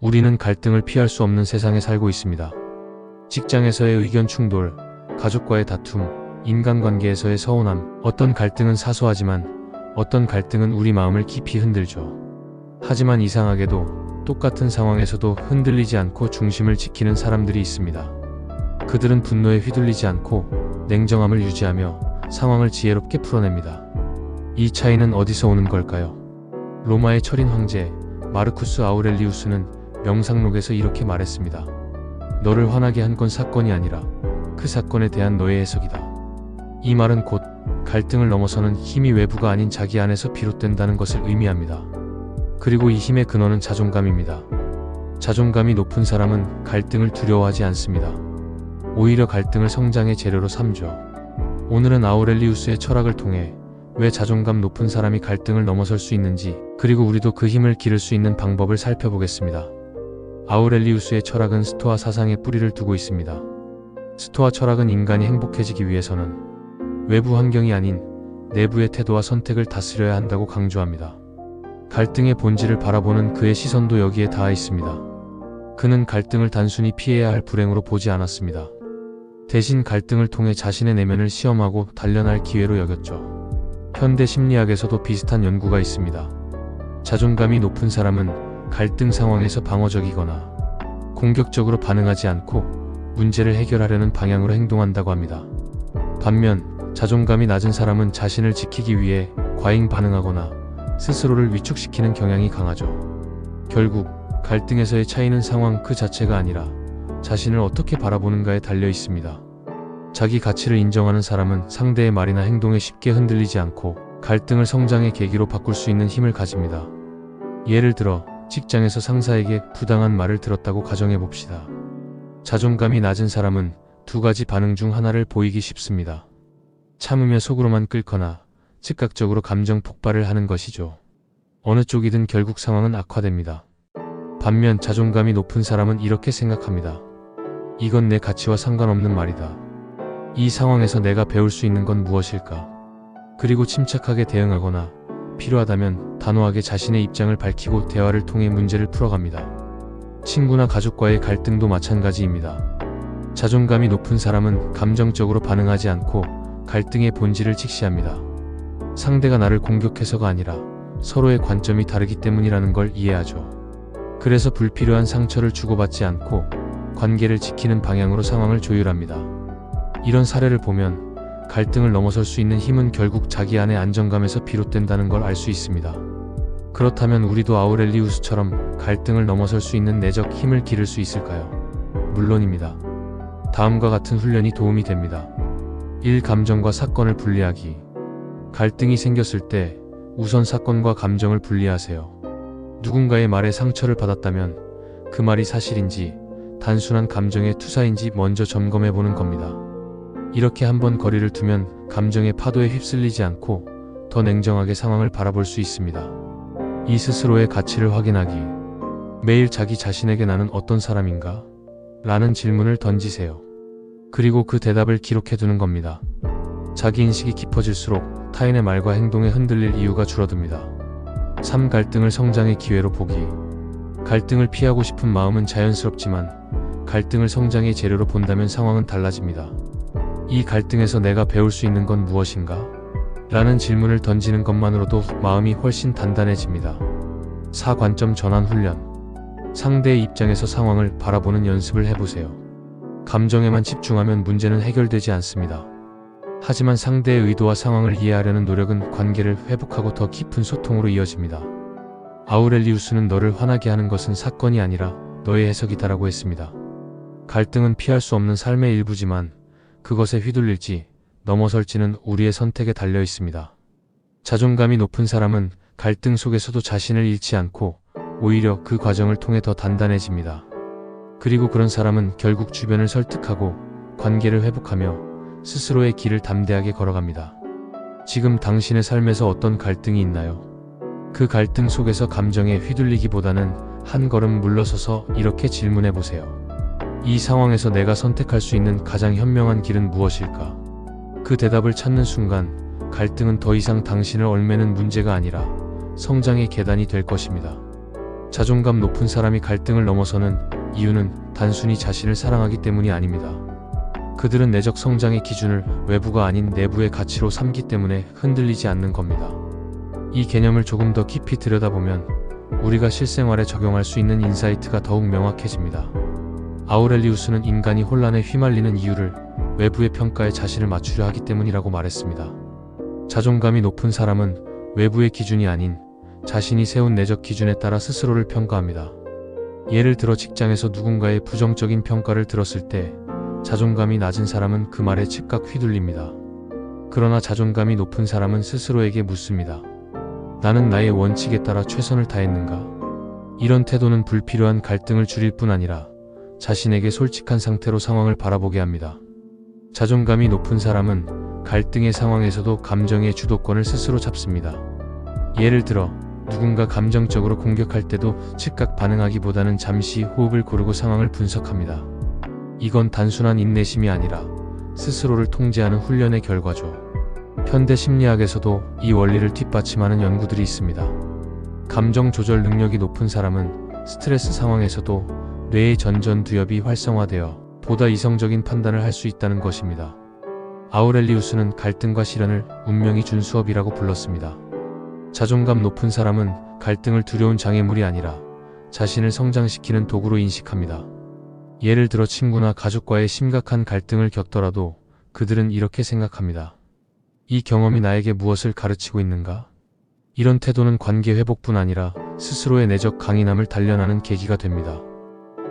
우리는 갈등을 피할 수 없는 세상에 살고 있습니다. 직장에서의 의견 충돌, 가족과의 다툼, 인간관계에서의 서운함, 어떤 갈등은 사소하지만 어떤 갈등은 우리 마음을 깊이 흔들죠. 하지만 이상하게도 똑같은 상황에서도 흔들리지 않고 중심을 지키는 사람들이 있습니다. 그들은 분노에 휘둘리지 않고 냉정함을 유지하며 상황을 지혜롭게 풀어냅니다. 이 차이는 어디서 오는 걸까요? 로마의 철인 황제 마르쿠스 아우렐리우스는 명상록에서 이렇게 말했습니다. 너를 화나게 한 건 사건이 아니라 그 사건에 대한 너의 해석이다. 이 말은 곧 갈등을 넘어서는 힘이 외부가 아닌 자기 안에서 비롯된다는 것을 의미합니다. 그리고 이 힘의 근원은 자존감입니다. 자존감이 높은 사람은 갈등을 두려워하지 않습니다. 오히려 갈등을 성장의 재료로 삼죠. 오늘은 아우렐리우스의 철학을 통해 왜 자존감 높은 사람이 갈등을 넘어설 수 있는지, 그리고 우리도 그 힘을 기를 수 있는 방법을 살펴보겠습니다. 아우렐리우스의 철학은 스토아 사상에 뿌리를 두고 있습니다. 스토아 철학은 인간이 행복해지기 위해서는 외부 환경이 아닌 내부의 태도와 선택을 다스려야 한다고 강조합니다. 갈등의 본질을 바라보는 그의 시선도 여기에 닿아 있습니다. 그는 갈등을 단순히 피해야 할 불행으로 보지 않았습니다. 대신 갈등을 통해 자신의 내면을 시험하고 단련할 기회로 여겼죠. 현대 심리학에서도 비슷한 연구가 있습니다. 자존감이 높은 사람은 갈등 상황에서 방어적이거나 공격적으로 반응하지 않고 문제를 해결하려는 방향으로 행동한다고 합니다. 반면 자존감이 낮은 사람은 자신을 지키기 위해 과잉 반응하거나 스스로를 위축시키는 경향이 강하죠. 결국 갈등에서의 차이는 상황 그 자체가 아니라 자신을 어떻게 바라보는가에 달려 있습니다. 자기 가치를 인정하는 사람은 상대의 말이나 행동에 쉽게 흔들리지 않고 갈등을 성장의 계기로 바꿀 수 있는 힘을 가집니다. 예를 들어 직장에서 상사에게 부당한 말을 들었다고 가정해 봅시다. 자존감이 낮은 사람은 두 가지 반응 중 하나를 보이기 쉽습니다. 참으며 속으로만 끓거나 즉각적으로 감정 폭발을 하는 것이죠. 어느 쪽이든 결국 상황은 악화됩니다. 반면 자존감이 높은 사람은 이렇게 생각합니다. 이건 내 가치와 상관없는 말이다. 이 상황에서 내가 배울 수 있는 건 무엇일까? 그리고 침착하게 대응하거나 필요하다면 단호하게 자신의 입장을 밝히고 대화를 통해 문제를 풀어갑니다. 친구나 가족과의 갈등도 마찬가지입니다. 자존감이 높은 사람은 감정적으로 반응하지 않고 갈등의 본질을 직시합니다. 상대가 나를 공격해서가 아니라 서로의 관점이 다르기 때문이라는 걸 이해하죠. 그래서 불필요한 상처를 주고받지 않고 관계를 지키는 방향으로 상황을 조율합니다. 이런 사례를 보면 갈등을 넘어설 수 있는 힘은 결국 자기 안의 안정감에서 비롯된다는 걸 알 수 있습니다. 그렇다면 우리도 아우렐리우스처럼 갈등을 넘어설 수 있는 내적 힘을 기를 수 있을까요? 물론입니다. 다음과 같은 훈련이 도움이 됩니다. 1. 감정과 사건을 분리하기. 갈등이 생겼을 때 우선 사건과 감정을 분리하세요. 누군가의 말에 상처를 받았다면 그 말이 사실인지 단순한 감정의 투사인지 먼저 점검해보는 겁니다. 이렇게 한번 거리를 두면 감정의 파도에 휩쓸리지 않고 더 냉정하게 상황을 바라볼 수 있습니다. 이 스스로의 가치를 확인하기. 매일 자기 자신에게 나는 어떤 사람인가? 라는 질문을 던지세요. 그리고 그 대답을 기록해두는 겁니다. 자기 인식이 깊어질수록 타인의 말과 행동에 흔들릴 이유가 줄어듭니다. 3. 갈등을 성장의 기회로 보기. 갈등을 피하고 싶은 마음은 자연스럽지만 갈등을 성장의 재료로 본다면 상황은 달라집니다. 이 갈등에서 내가 배울 수 있는 건 무엇인가? 라는 질문을 던지는 것만으로도 마음이 훨씬 단단해집니다. 4. 관점 전환 훈련. 상대의 입장에서 상황을 바라보는 연습을 해보세요. 감정에만 집중하면 문제는 해결되지 않습니다. 하지만 상대의 의도와 상황을 이해하려는 노력은 관계를 회복하고 더 깊은 소통으로 이어집니다. 아우렐리우스는 너를 화나게 하는 것은 사건이 아니라 너의 해석이다라고 했습니다. 갈등은 피할 수 없는 삶의 일부지만 그것에 휘둘릴지 넘어설지는 우리의 선택에 달려 있습니다. 자존감이 높은 사람은 갈등 속에서도 자신을 잃지 않고 오히려 그 과정을 통해 더 단단해집니다. 그리고 그런 사람은 결국 주변을 설득하고 관계를 회복하며 스스로의 길을 담대하게 걸어갑니다. 지금 당신의 삶에서 어떤 갈등이 있나요? 그 갈등 속에서 감정에 휘둘리기보다는 한 걸음 물러서서 이렇게 질문해보세요. 이 상황에서 내가 선택할 수 있는 가장 현명한 길은 무엇일까? 그 대답을 찾는 순간 갈등은 더 이상 당신을 얽매는 문제가 아니라 성장의 계단이 될 것입니다. 자존감 높은 사람이 갈등을 넘어서는 이유는 단순히 자신을 사랑하기 때문이 아닙니다. 그들은 내적 성장의 기준을 외부가 아닌 내부의 가치로 삼기 때문에 흔들리지 않는 겁니다. 이 개념을 조금 더 깊이 들여다보면 우리가 실생활에 적용할 수 있는 인사이트가 더욱 명확해집니다. 아우렐리우스는 인간이 혼란에 휘말리는 이유를 외부의 평가에 자신을 맞추려 하기 때문이라고 말했습니다. 자존감이 높은 사람은 외부의 기준이 아닌 자신이 세운 내적 기준에 따라 스스로를 평가합니다. 예를 들어 직장에서 누군가의 부정적인 평가를 들었을 때 자존감이 낮은 사람은 그 말에 즉각 휘둘립니다. 그러나 자존감이 높은 사람은 스스로에게 묻습니다. 나는 나의 원칙에 따라 최선을 다했는가? 이런 태도는 불필요한 갈등을 줄일 뿐 아니라 자신에게 솔직한 상태로 상황을 바라보게 합니다. 자존감이 높은 사람은 갈등의 상황에서도 감정의 주도권을 스스로 잡습니다. 예를 들어 누군가 감정적으로 공격할 때도 즉각 반응하기보다는 잠시 호흡을 고르고 상황을 분석합니다. 이건 단순한 인내심이 아니라 스스로를 통제하는 훈련의 결과죠. 현대 심리학에서도 이 원리를 뒷받침하는 연구들이 있습니다. 감정 조절 능력이 높은 사람은 스트레스 상황에서도 뇌의 전전두엽이 활성화되어 보다 이성적인 판단을 할 수 있다는 것입니다. 아우렐리우스는 갈등과 시련을 운명이 준 수업이라고 불렀습니다. 자존감 높은 사람은 갈등을 두려운 장애물이 아니라 자신을 성장시키는 도구로 인식합니다. 예를 들어 친구나 가족과의 심각한 갈등을 겪더라도 그들은 이렇게 생각합니다. 이 경험이 나에게 무엇을 가르치고 있는가? 이런 태도는 관계 회복뿐 아니라 스스로의 내적 강인함을 단련하는 계기가 됩니다.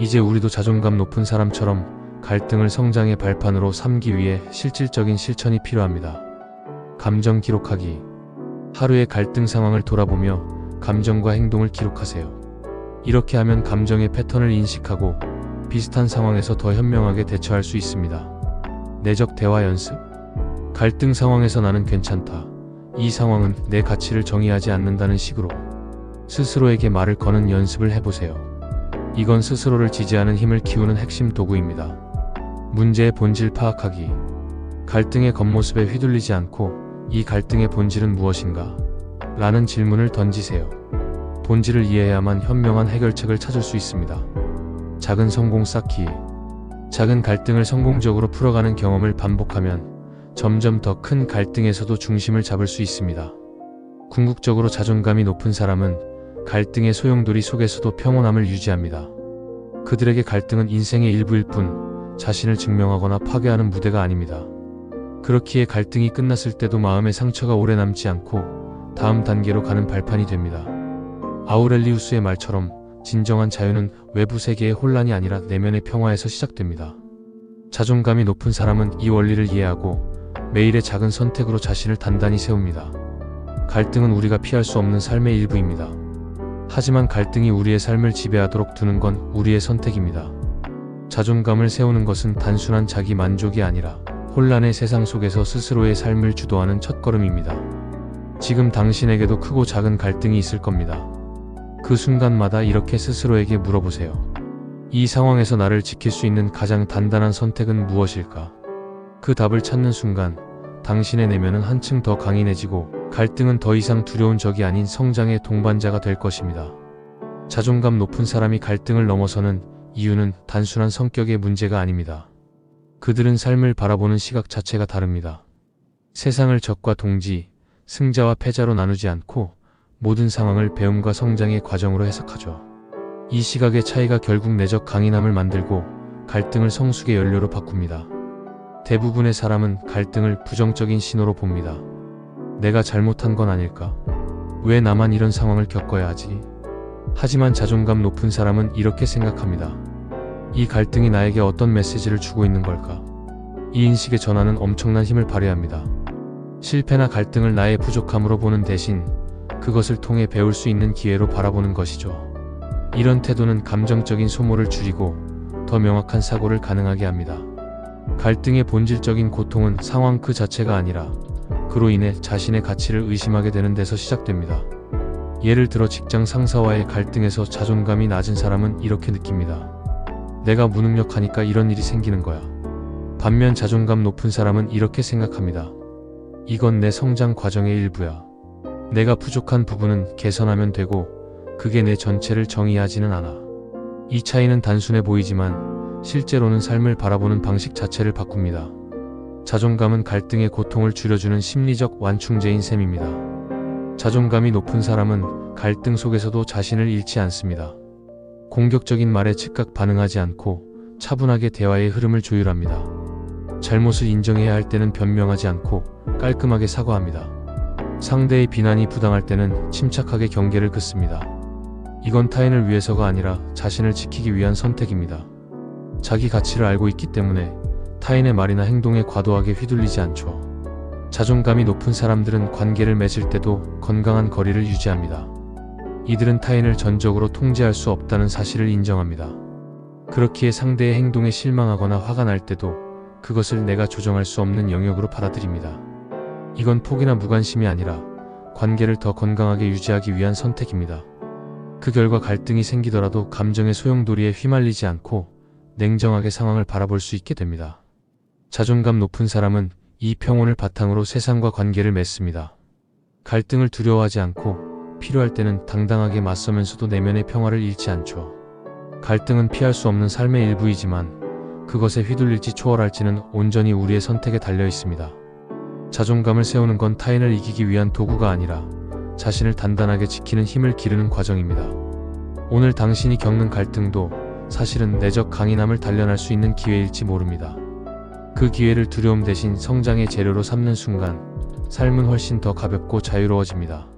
이제 우리도 자존감 높은 사람처럼 갈등을 성장의 발판으로 삼기 위해 실질적인 실천이 필요합니다. 감정 기록하기. 하루의 갈등 상황을 돌아보며 감정과 행동을 기록하세요. 이렇게 하면 감정의 패턴을 인식하고 비슷한 상황에서 더 현명하게 대처할 수 있습니다. 내적 대화 연습. 갈등 상황에서 나는 괜찮다. 이 상황은 내 가치를 정의하지 않는다는 식으로 스스로에게 말을 거는 연습을 해보세요. 이건 스스로를 지지하는 힘을 키우는 핵심 도구입니다. 문제의 본질 파악하기. 갈등의 겉모습에 휘둘리지 않고 이 갈등의 본질은 무엇인가? 라는 질문을 던지세요. 본질을 이해해야만 현명한 해결책을 찾을 수 있습니다. 작은 성공 쌓기. 작은 갈등을 성공적으로 풀어가는 경험을 반복하면 점점 더 큰 갈등에서도 중심을 잡을 수 있습니다. 궁극적으로 자존감이 높은 사람은 갈등의 소용돌이 속에서도 평온함을 유지합니다. 그들에게 갈등은 인생의 일부일 뿐 자신을 증명하거나 파괴하는 무대가 아닙니다. 그렇기에 갈등이 끝났을 때도 마음의 상처가 오래 남지 않고 다음 단계로 가는 발판이 됩니다. 아우렐리우스의 말처럼 진정한 자유는 외부 세계의 혼란이 아니라 내면의 평화에서 시작됩니다. 자존감이 높은 사람은 이 원리를 이해하고 매일의 작은 선택으로 자신을 단단히 세웁니다. 갈등은 우리가 피할 수 없는 삶의 일부입니다. 하지만 갈등이 우리의 삶을 지배하도록 두는 건 우리의 선택입니다. 자존감을 세우는 것은 단순한 자기 만족이 아니라 혼란의 세상 속에서 스스로의 삶을 주도하는 첫걸음입니다. 지금 당신에게도 크고 작은 갈등이 있을 겁니다. 그 순간마다 이렇게 스스로에게 물어보세요. 이 상황에서 나를 지킬 수 있는 가장 단단한 선택은 무엇일까? 그 답을 찾는 순간 당신의 내면은 한층 더 강인해지고 갈등은 더 이상 두려운 적이 아닌 성장의 동반자가 될 것입니다. 자존감 높은 사람이 갈등을 넘어서는 이유는 단순한 성격의 문제가 아닙니다. 그들은 삶을 바라보는 시각 자체가 다릅니다. 세상을 적과 동지, 승자와 패자로 나누지 않고 모든 상황을 배움과 성장의 과정으로 해석하죠. 이 시각의 차이가 결국 내적 강인함을 만들고 갈등을 성숙의 연료로 바꿉니다. 대부분의 사람은 갈등을 부정적인 신호로 봅니다. 내가 잘못한 건 아닐까? 왜 나만 이런 상황을 겪어야 하지? 하지만 자존감 높은 사람은 이렇게 생각합니다. 이 갈등이 나에게 어떤 메시지를 주고 있는 걸까? 이 인식의 전환은 엄청난 힘을 발휘합니다. 실패나 갈등을 나의 부족함으로 보는 대신 그것을 통해 배울 수 있는 기회로 바라보는 것이죠. 이런 태도는 감정적인 소모를 줄이고 더 명확한 사고를 가능하게 합니다. 갈등의 본질적인 고통은 상황 그 자체가 아니라 그로 인해 자신의 가치를 의심하게 되는 데서 시작됩니다. 예를 들어 직장 상사와의 갈등에서 자존감이 낮은 사람은 이렇게 느낍니다. 내가 무능력하니까 이런 일이 생기는 거야. 반면 자존감 높은 사람은 이렇게 생각합니다. 이건 내 성장 과정의 일부야. 내가 부족한 부분은 개선하면 되고 그게 내 전체를 정의하지는 않아. 이 차이는 단순해 보이지만 실제로는 삶을 바라보는 방식 자체를 바꿉니다. 자존감은 갈등의 고통을 줄여주는 심리적 완충제인 셈입니다. 자존감이 높은 사람은 갈등 속에서도 자신을 잃지 않습니다. 공격적인 말에 즉각 반응하지 않고 차분하게 대화의 흐름을 조율합니다. 잘못을 인정해야 할 때는 변명하지 않고 깔끔하게 사과합니다. 상대의 비난이 부당할 때는 침착하게 경계를 긋습니다. 이건 타인을 위해서가 아니라 자신을 지키기 위한 선택입니다. 자기 가치를 알고 있기 때문에 타인의 말이나 행동에 과도하게 휘둘리지 않죠. 자존감이 높은 사람들은 관계를 맺을 때도 건강한 거리를 유지합니다. 이들은 타인을 전적으로 통제할 수 없다는 사실을 인정합니다. 그렇기에 상대의 행동에 실망하거나 화가 날 때도 그것을 내가 조정할 수 없는 영역으로 받아들입니다. 이건 포기나 무관심이 아니라 관계를 더 건강하게 유지하기 위한 선택입니다. 그 결과 갈등이 생기더라도 감정의 소용돌이에 휘말리지 않고 냉정하게 상황을 바라볼 수 있게 됩니다. 자존감 높은 사람은 이 평온을 바탕으로 세상과 관계를 맺습니다. 갈등을 두려워하지 않고 필요할 때는 당당하게 맞서면서도 내면의 평화를 잃지 않죠. 갈등은 피할 수 없는 삶의 일부이지만 그것에 휘둘릴지 초월할지는 온전히 우리의 선택에 달려 있습니다. 자존감을 세우는 건 타인을 이기기 위한 도구가 아니라 자신을 단단하게 지키는 힘을 기르는 과정입니다. 오늘 당신이 겪는 갈등도 사실은 내적 강인함을 단련할 수 있는 기회일지 모릅니다. 그 기회를 두려움 대신 성장의 재료로 삼는 순간 삶은 훨씬 더 가볍고 자유로워집니다.